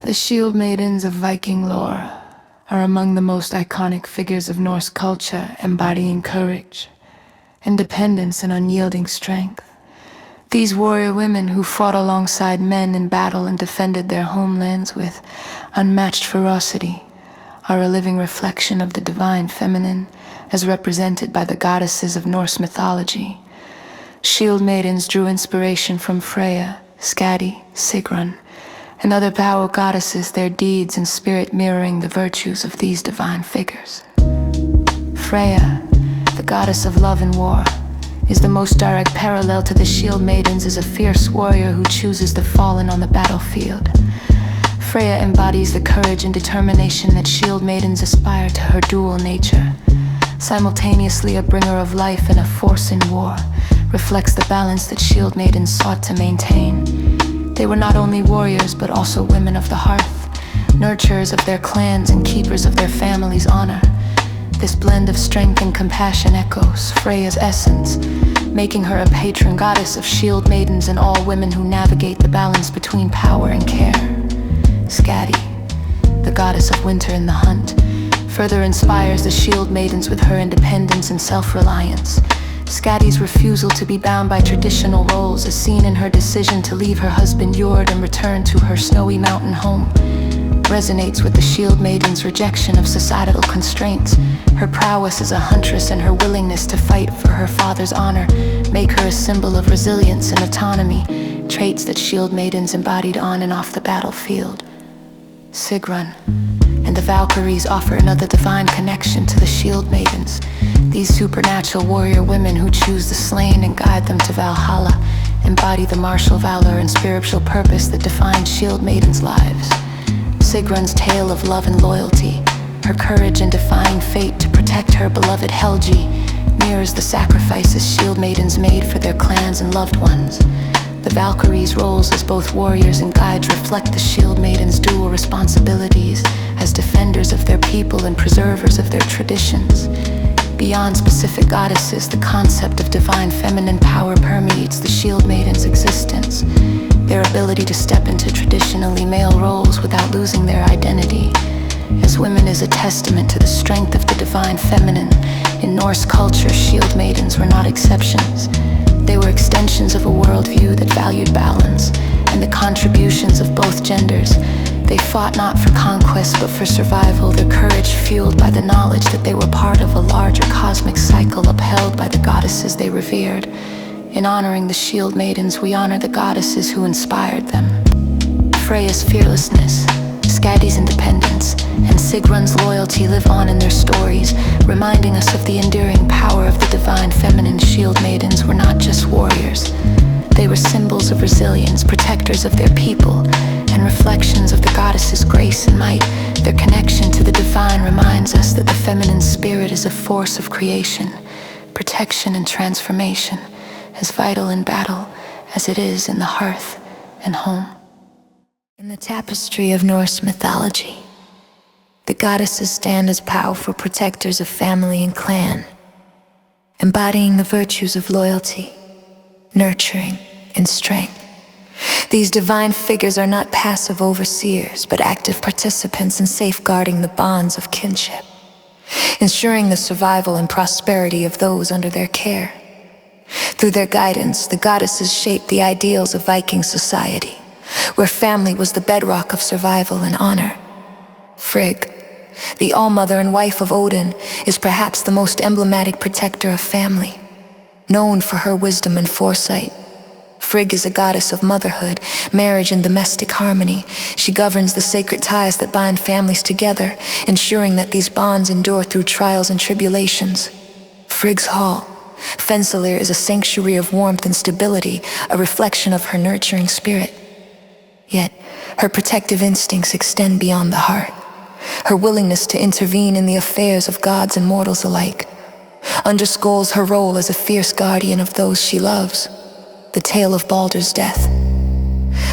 The Shieldmaidens of Viking lore are among the most iconic figures of Norse culture, embodying courage, independence, and unyielding strength. These warrior women who fought alongside men in battle and defended their homelands with unmatched ferocity are a living reflection of the divine feminine as represented by the goddesses of Norse mythology. Shieldmaidens drew inspiration from Freya, Skadi, Sigrun, and other power goddesses, their deeds and spirit mirroring the virtues of these divine figures. Freya, the goddess of love and war, is the most direct parallel to the Shieldmaidens as a fierce warrior who chooses the fallen on the battlefield. Freya embodies the courage and determination that Shieldmaidens aspire to, her dual nature. Simultaneously a bringer of life and a force in war, reflects the balance that Shieldmaidens sought to maintain. They were not only warriors but also women of the hearth, nurturers of their clans and keepers of their family's honor. This blend of strength and compassion echoes Freya's essence, making her a patron goddess of Shieldmaidens and all women who navigate the balance between power and care. Skadi, the goddess of winter and the hunt, further inspires the Shieldmaidens with her independence and self-reliance. Skadi's refusal to be bound by traditional roles is seen in her decision to leave her husband Jord and return to her snowy mountain home. Resonates with the Shieldmaiden's rejection of societal constraints. Her prowess as a huntress and her willingness to fight for her father's honor make her a symbol of resilience and autonomy, traits that Shieldmaidens embodied on and off the battlefield. Sigrun and the Valkyries offer another divine connection to the Shieldmaidens. These supernatural warrior women who choose the slain and guide them to Valhalla embody the martial valor and spiritual purpose that define Shieldmaidens' lives. Sigrun's tale of love and loyalty, her courage in defying fate to protect her beloved Helgi, mirrors the sacrifices Shieldmaidens made for their clans and loved ones. The Valkyries' roles as both warriors and guides reflect the Shieldmaidens' dual responsibilities as defenders of their people and preservers of their traditions. Beyond specific goddesses, the concept of divine feminine power permeates the Shieldmaidens' existence. Their ability to step into traditionally male roles without losing their identity. As women is a testament to the strength of the divine feminine. In Norse culture, Shieldmaidens were not exceptions. They were extensions of a worldview that valued balance and the contributions of both genders. They fought not for conquest but for survival, their courage fueled by the knowledge that they were part of a larger cosmic cycle upheld by the goddesses they revered. In honoring the Shieldmaidens, we honor the goddesses who inspired them. Freya's fearlessness, Skadi's independence, and Sigrun's loyalty live on in their stories, reminding us of the enduring power of the divine feminine. Shieldmaidens were not just warriors. They were symbols of resilience, protectors of their people, and reflections of the goddess's grace and might. Their connection to the divine reminds us that the feminine spirit is a force of creation, protection, and transformation, as vital in battle as it is in the hearth and home. In the tapestry of Norse mythology, the goddesses stand as powerful protectors of family and clan, embodying the virtues of loyalty, nurturing, and strength. These divine figures are not passive overseers, but active participants in safeguarding the bonds of kinship, ensuring the survival and prosperity of those under their care. Through their guidance, the goddesses shaped the ideals of Viking society, where family was the bedrock of survival and honor. Frigg, the all-mother and wife of Odin, is perhaps the most emblematic protector of family. Known for her wisdom and foresight, Frigg is a goddess of motherhood, marriage, and domestic harmony. She governs the sacred ties that bind families together, ensuring that these bonds endure through trials and tribulations. Frigg's Hall, Fensalir, is a sanctuary of warmth and stability, a reflection of her nurturing spirit. Yet, her protective instincts extend beyond the heart. Her willingness to intervene in the affairs of gods and mortals alike underscores her role as a fierce guardian of those she loves. The tale of Baldur's death,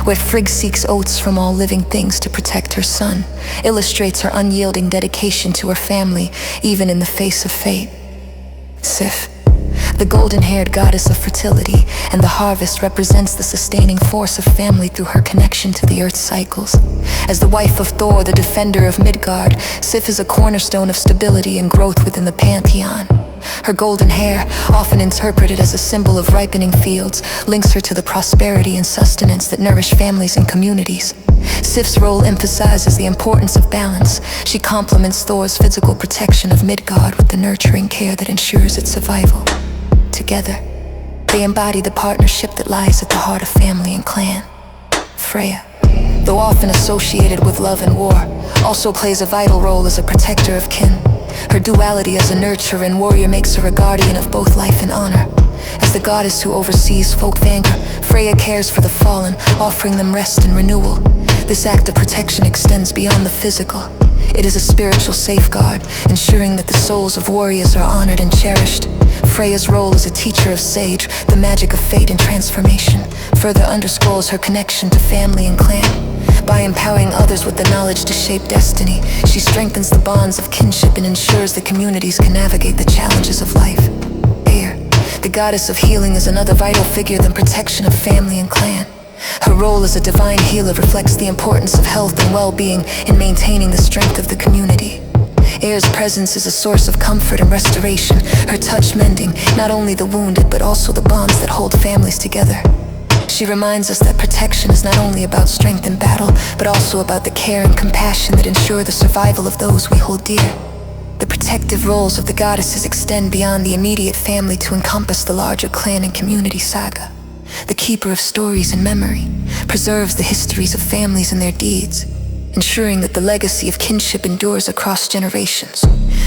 where Frigg seeks oaths from all living things to protect her son, illustrates her unyielding dedication to her family, even in the face of fate. Sif, the golden-haired goddess of fertility, and the harvest represents the sustaining force of family through her connection to the earth's cycles. As the wife of Thor, the defender of Midgard, Sif is a cornerstone of stability and growth within the pantheon. Her golden hair, often interpreted as a symbol of ripening fields, links her to the prosperity and sustenance that nourish families and communities. Sif's role emphasizes the importance of balance. She complements Thor's physical protection of Midgard with the nurturing care that ensures its survival. Together, they embody the partnership that lies at the heart of family and clan. Freya, though often associated with love and war, also plays a vital role as a protector of kin. Her duality as a nurturer and warrior makes her a guardian of both life and honor. As the goddess who oversees folk Vanguard, Freya cares for the fallen, offering them rest and renewal. This act of protection extends beyond the physical. It is a spiritual safeguard, ensuring that the souls of warriors are honored and cherished. Freya's role as a teacher of sage, the magic of fate and transformation, further underscores her connection to family and clan. By empowering others with the knowledge to shape destiny, she strengthens the bonds of kinship and ensures that communities can navigate the challenges of life. Here, the goddess of healing is another vital figure in protection of family and clan. Her role as a divine healer reflects the importance of health and well-being in maintaining the strength of the community. Air's presence is a source of comfort and restoration, her touch mending not only the wounded but also the bonds that hold families together. She reminds us that protection is not only about strength in battle, but also about the care and compassion that ensure the survival of those we hold dear. The protective roles of the goddesses extend beyond the immediate family to encompass the larger clan and community saga. The keeper of stories and memory preserves the histories of families and their deeds, ensuring that the legacy of kinship endures across generations.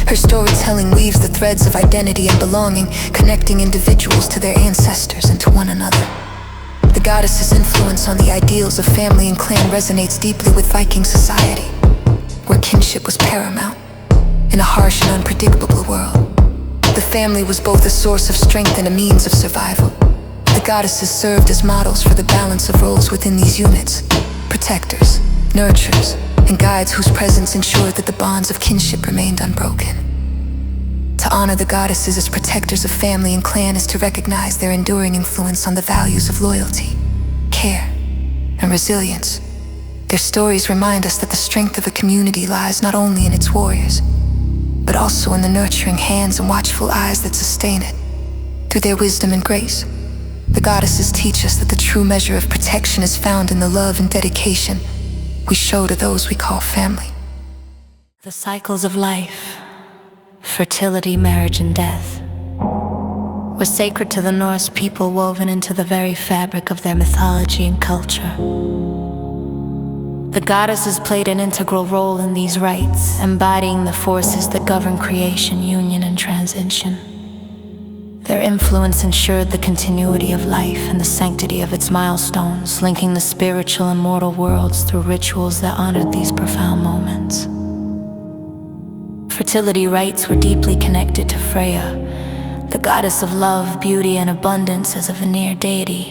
Her storytelling weaves the threads of identity and belonging, connecting individuals to their ancestors and to one another. The goddess's influence on the ideals of family and clan resonates deeply with Viking society, where kinship was paramount. In a harsh and unpredictable world, the family was both a source of strength and a means of survival. The goddesses served as models for the balance of roles within these units: protectors, nurturers, and guides whose presence ensured that the bonds of kinship remained unbroken. To honor the goddesses as protectors of family and clan is to recognize their enduring influence on the values of loyalty, care, and resilience. Their stories remind us that the strength of a community lies not only in its warriors, but also in the nurturing hands and watchful eyes that sustain it. Through their wisdom and grace, the goddesses teach us that the true measure of protection is found in the love and dedication we show to those we call family. The cycles of life, fertility, marriage, and death, were sacred to the Norse people, woven into the very fabric of their mythology and culture. The goddesses played an integral role in these rites, embodying the forces that govern creation, union, and transition. Their influence ensured the continuity of life and the sanctity of its milestones, linking the spiritual and mortal worlds through rituals that honored these profound moments. Fertility rites were deeply connected to Freya, the goddess of love, beauty, and abundance as a veneered deity.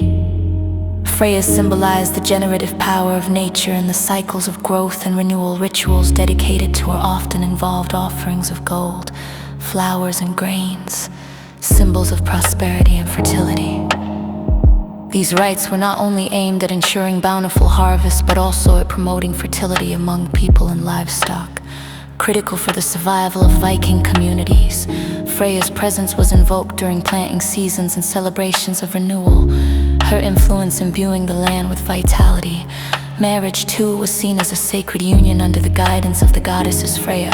Freya symbolized the generative power of nature, and the cycles of growth and renewal rituals dedicated to her often involved offerings of gold, flowers, and grains, symbols of prosperity and fertility. These rites were not only aimed at ensuring bountiful harvests, but also at promoting fertility among people and livestock. Critical for the survival of Viking communities, Freya's presence was invoked during planting seasons and celebrations of renewal, her influence imbuing the land with vitality. Marriage, too, was seen as a sacred union under the guidance of the goddesses. Freya,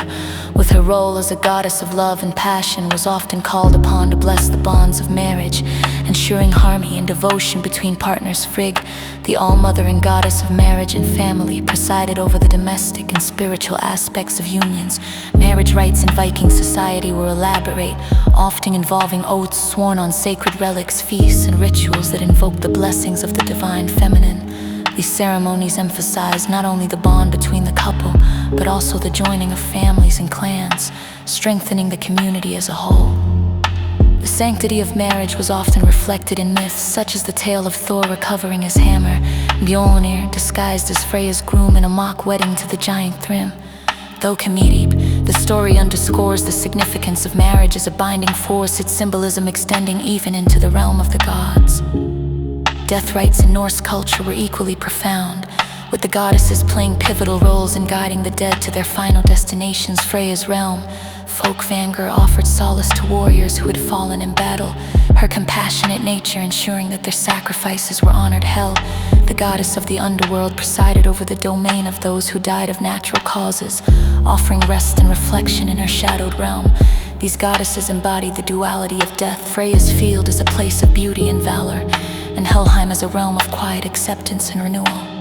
with her role as a goddess of love and passion, was often called upon to bless the bonds of marriage, ensuring harmony and devotion between partners. Frigg, the all-mother and goddess of marriage and family, presided over the domestic and spiritual aspects of unions. Marriage rites in Viking society were elaborate, often involving oaths sworn on sacred relics, feasts, and rituals that invoked the blessings of the divine feminine. These ceremonies emphasized not only the bond between the couple, but also the joining of families and clans, strengthening the community as a whole. The sanctity of marriage was often reflected in myths, such as the tale of Thor recovering his hammer, Mjolnir disguised as Freya's groom in a mock wedding to the giant Thrym. Though comedic, The story underscores the significance of marriage as a binding force, its symbolism extending even into the realm of the gods. Death rites in Norse culture were equally profound, with the goddesses playing pivotal roles in guiding the dead to their final destinations. Freya's realm, Folkvanger, offered solace to warriors who had fallen in battle, her compassionate nature ensuring that their sacrifices were honored. Hel, the goddess of the underworld, presided over the domain of those who died of natural causes, offering rest and reflection in her shadowed realm. These goddesses embodied the duality of death. Freya's field is a place of beauty and valor, and Helheim is a realm of quiet acceptance and renewal.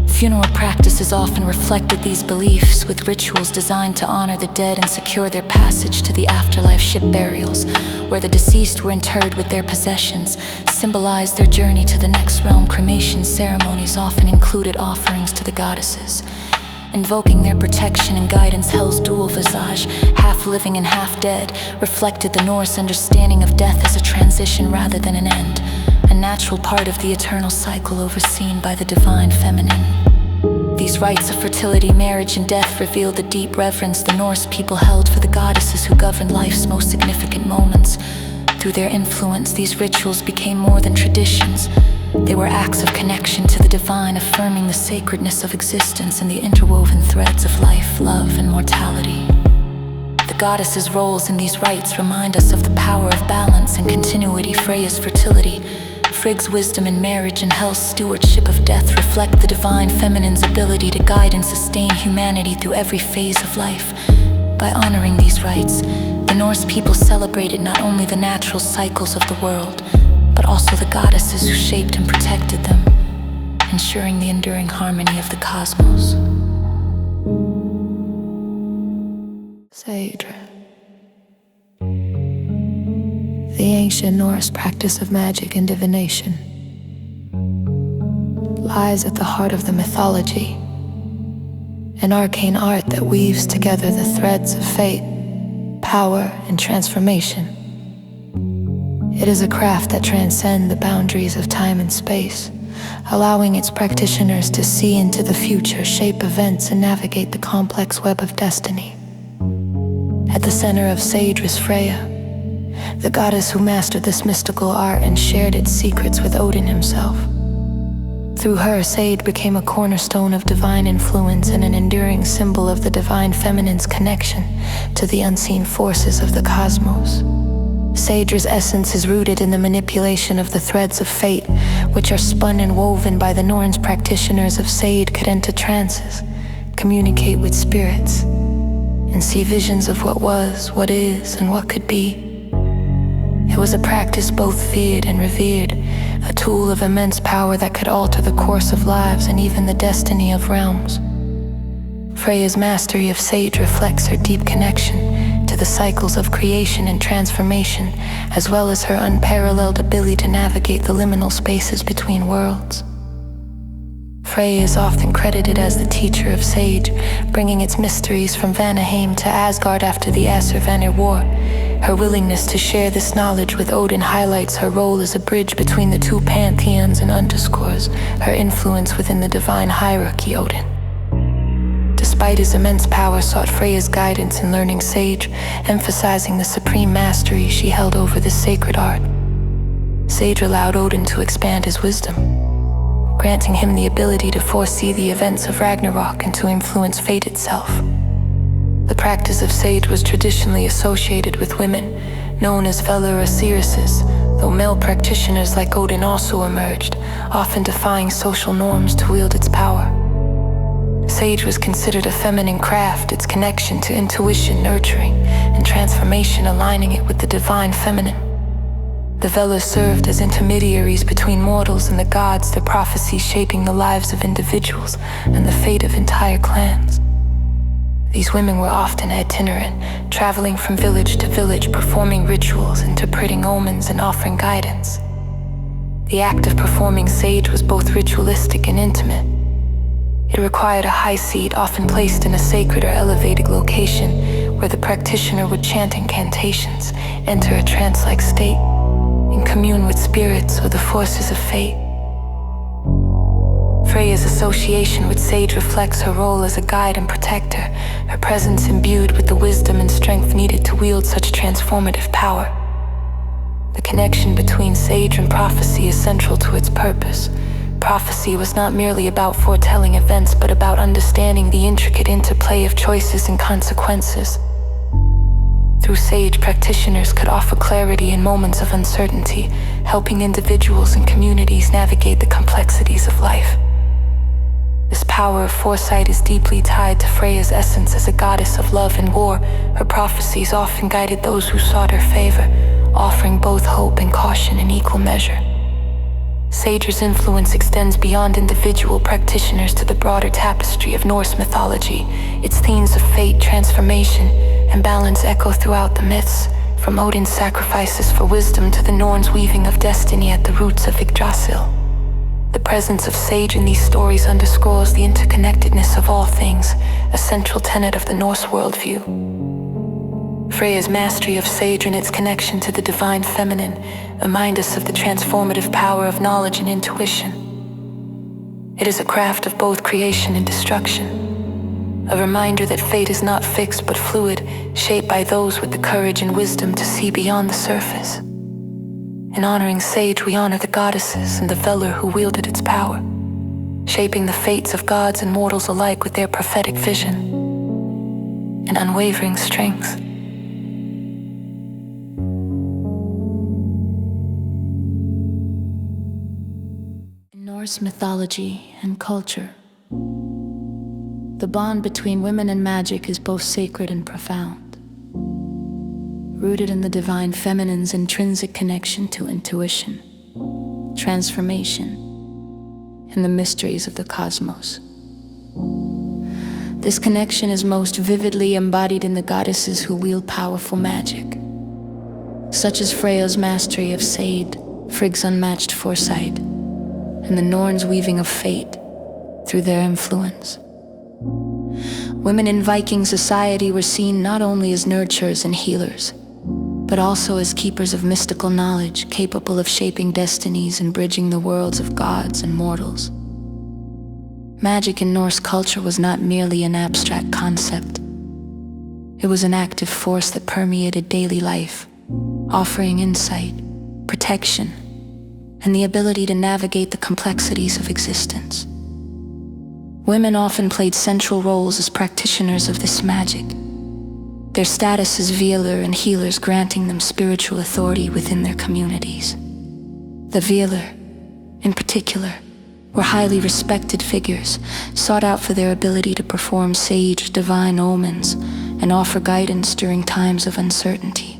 Funeral practices often reflected these beliefs, with rituals designed to honor the dead and secure their passage to the afterlife. Ship burials, where the deceased were interred with their possessions, symbolized their journey to the next realm. Cremation ceremonies often included offerings to the goddesses, invoking their protection and guidance. Hel's dual visage, half living and half dead, reflected the Norse understanding of death as a transition rather than an end, a natural part of the eternal cycle overseen by the divine feminine. These rites of fertility, marriage, and death reveal the deep reverence the Norse people held for the goddesses who governed life's most significant moments. Through their influence, these rituals became more than traditions. They were acts of connection to the divine, affirming the sacredness of existence and the interwoven threads of life, love, and mortality. The goddesses' roles in these rites remind us of the power of balance and continuity. Freya's fertility, Frigg's wisdom in marriage, and Hel's stewardship of death reflect the divine feminine's ability to guide and sustain humanity through every phase of life. By honoring these rites, the Norse people celebrated not only the natural cycles of the world, but also the goddesses who shaped and protected them, ensuring the enduring harmony of the cosmos. Sigrun. The ancient Norse practice of magic and divination lies at the heart of the mythology, an arcane art that weaves together the threads of fate, power, and transformation. It is a craft that transcends the boundaries of time and space, allowing its practitioners to see into the future, shape events, and navigate the complex web of destiny. At the center of Sage was Freya, the goddess who mastered this mystical art and shared its secrets with Odin himself. Through her, Sage became a cornerstone of divine influence and an enduring symbol of the divine feminine's connection to the unseen forces of the cosmos. Sage's essence is rooted in the manipulation of the threads of fate, which are spun and woven by the Norns. Practitioners of Sage could enter trances, communicate with spirits, and see visions of what was, what is, and what could be. It was a practice both feared and revered, a tool of immense power that could alter the course of lives and even the destiny of realms. Freya's mastery of Sage reflects her deep connection to the cycles of creation and transformation, as well as her unparalleled ability to navigate the liminal spaces between worlds. Freya is often credited as the teacher of Sage, bringing its mysteries from Vanaheim to Asgard after the Aesir-Vanir War. Her willingness to share this knowledge with Odin highlights her role as a bridge between the two pantheons and underscores her influence within the divine hierarchy. Odin, despite his immense power, sought Freya's guidance in learning Sage, emphasizing the supreme mastery she held over this sacred art. Sage allowed Odin to expand his wisdom, granting him the ability to foresee the events of Ragnarok and to influence fate itself. The practice of Sage was traditionally associated with women, known as Velar or seeresses, though male practitioners like Odin also emerged, often defying social norms to wield its power. Sage was considered a feminine craft, its connection to intuition, nurturing, and transformation aligning it with the divine feminine. The Velar served as intermediaries between mortals and the gods, their prophecies shaping the lives of individuals and the fate of entire clans. These women were often itinerant, traveling from village to village, performing rituals, interpreting omens, and offering guidance. The act of performing Sage was both ritualistic and intimate. It required a high seat, often placed in a sacred or elevated location, where the practitioner would chant incantations, enter a trance-like state, and commune with spirits or the forces of fate. Freya's association with Sage reflects her role as a guide and protector, her presence imbued with the wisdom and strength needed to wield such transformative power. The connection between Sage and prophecy is central to its purpose. Prophecy was not merely about foretelling events, but about understanding the intricate interplay of choices and consequences. Through Sage, practitioners could offer clarity in moments of uncertainty, helping individuals and communities navigate the complexities of life. This power of foresight is deeply tied to Freya's essence as a goddess of love and war. Her prophecies often guided those who sought her favor, offering both hope and caution in equal measure. Sage's influence extends beyond individual practitioners to the broader tapestry of Norse mythology. Its themes of fate, transformation, and balance echo throughout the myths, from Odin's sacrifices for wisdom to the Norns' weaving of destiny at the roots of Yggdrasil. The presence of Sage in these stories underscores the interconnectedness of all things, a central tenet of the Norse worldview. Freya's mastery of Sage and its connection to the divine feminine remind us of the transformative power of knowledge and intuition. It is a craft of both creation and destruction, a reminder that fate is not fixed but fluid, shaped by those with the courage and wisdom to see beyond the surface. In honoring Sage, we honor the goddesses and the Velar who wielded its power, shaping the fates of gods and mortals alike with their prophetic vision and unwavering strength. In Norse mythology and culture, the bond between women and magic is both sacred and profound, rooted in the divine feminine's intrinsic connection to intuition, transformation, and the mysteries of the cosmos. This connection is most vividly embodied in the goddesses who wield powerful magic, such as Freya's mastery of Sade, Frigg's unmatched foresight, and the Norns' weaving of fate through their influence. Women in Viking society were seen not only as nurturers and healers, but also as keepers of mystical knowledge capable of shaping destinies and bridging the worlds of gods and mortals. Magic in Norse culture was not merely an abstract concept. It was an active force that permeated daily life, offering insight, protection, and the ability to navigate the complexities of existence. Women often played central roles as practitioners of this magic, their status as Velar and healers granting them spiritual authority within their communities. The Velar, in particular, were highly respected figures, sought out for their ability to perform sage, divine omens, and offer guidance during times of uncertainty.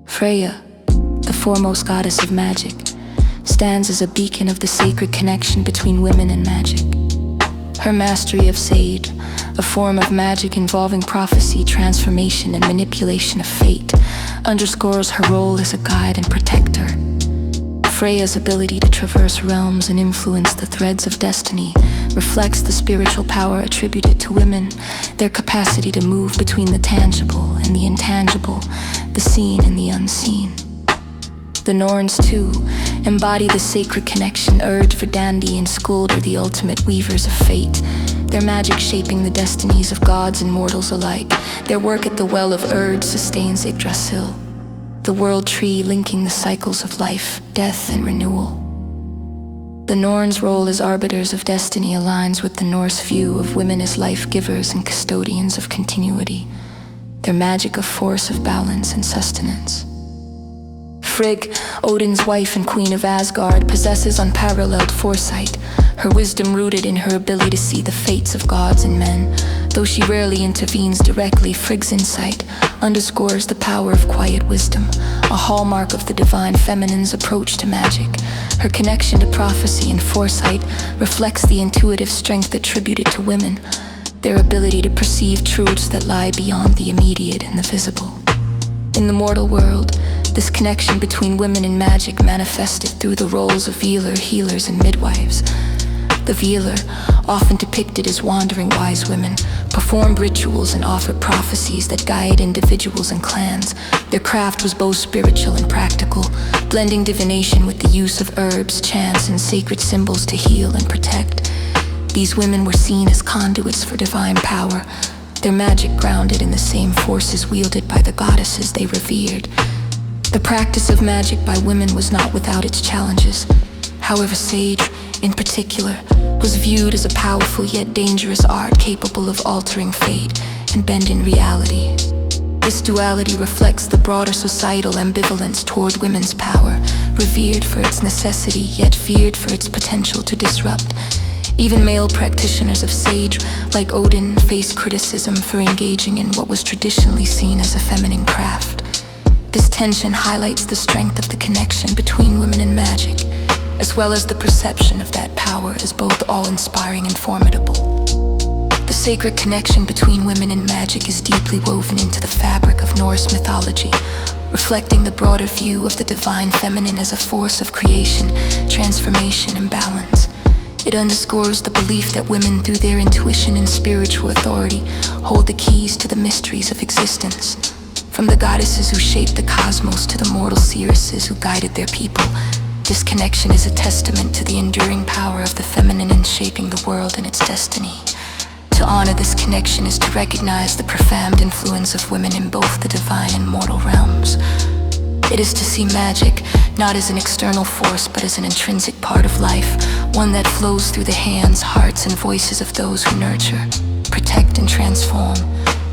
Freya, the foremost goddess of magic, stands as a beacon of the sacred connection between women and magic. Her mastery of Sage, a form of magic involving prophecy, transformation, and manipulation of fate, underscores her role as a guide and protector. Freya's ability to traverse realms and influence the threads of destiny reflects the spiritual power attributed to women, their capacity to move between the tangible and the intangible, the seen and the unseen. The Norns, too, embody the sacred connection. Urd, Verdandi, and Skuld are the ultimate weavers of fate, their magic shaping the destinies of gods and mortals alike. Their work at the Well of Urd sustains Yggdrasil, the world tree linking the cycles of life, death, and renewal. The Norns' role as arbiters of destiny aligns with the Norse view of women as life-givers and custodians of continuity, their magic a force of balance and sustenance. Frigg, Odin's wife and queen of Asgard, possesses unparalleled foresight, her wisdom rooted in her ability to see the fates of gods and men. Though she rarely intervenes directly, Frigg's insight underscores the power of quiet wisdom, a hallmark of the divine feminine's approach to magic. Her connection to prophecy and foresight reflects the intuitive strength attributed to women, their ability to perceive truths that lie beyond the immediate and the visible. In the mortal world, this connection between women and magic manifested through the roles of Velar, healers, and midwives. The Velar, often depicted as wandering wise women, performed rituals and offered prophecies that guide individuals and clans. Their craft was both spiritual and practical, blending divination with the use of herbs, chants, and sacred symbols to heal and protect. These women were seen as conduits for divine power, their magic grounded in the same forces wielded by the goddesses they revered. The practice of magic by women was not without its challenges. However, sage, in particular, was viewed as a powerful yet dangerous art capable of altering fate and bending reality. This duality reflects the broader societal ambivalence toward women's power, revered for its necessity yet feared for its potential to disrupt. Even male practitioners of sage, like Odin, faced criticism for engaging in what was traditionally seen as a feminine craft. This tension highlights the strength of the connection between women and magic, as well as the perception of that power as both awe-inspiring and formidable. The sacred connection between women and magic is deeply woven into the fabric of Norse mythology, reflecting the broader view of the divine feminine as a force of creation, transformation, and balance. It underscores the belief that women, through their intuition and spiritual authority, hold the keys to the mysteries of existence. From the goddesses who shaped the cosmos to the mortal seeresses who guided their people, this connection is a testament to the enduring power of the feminine in shaping the world and its destiny. To honor this connection is to recognize the profound influence of women in both the divine and mortal realms. It is to see magic not as an external force but as an intrinsic part of life, one that flows through the hands, hearts, and voices of those who nurture, protect, and transform.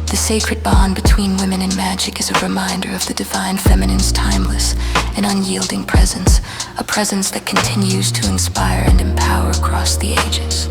The sacred bond between women and magic is a reminder of the divine feminine's timeless and unyielding presence, a presence that continues to inspire and empower across the ages.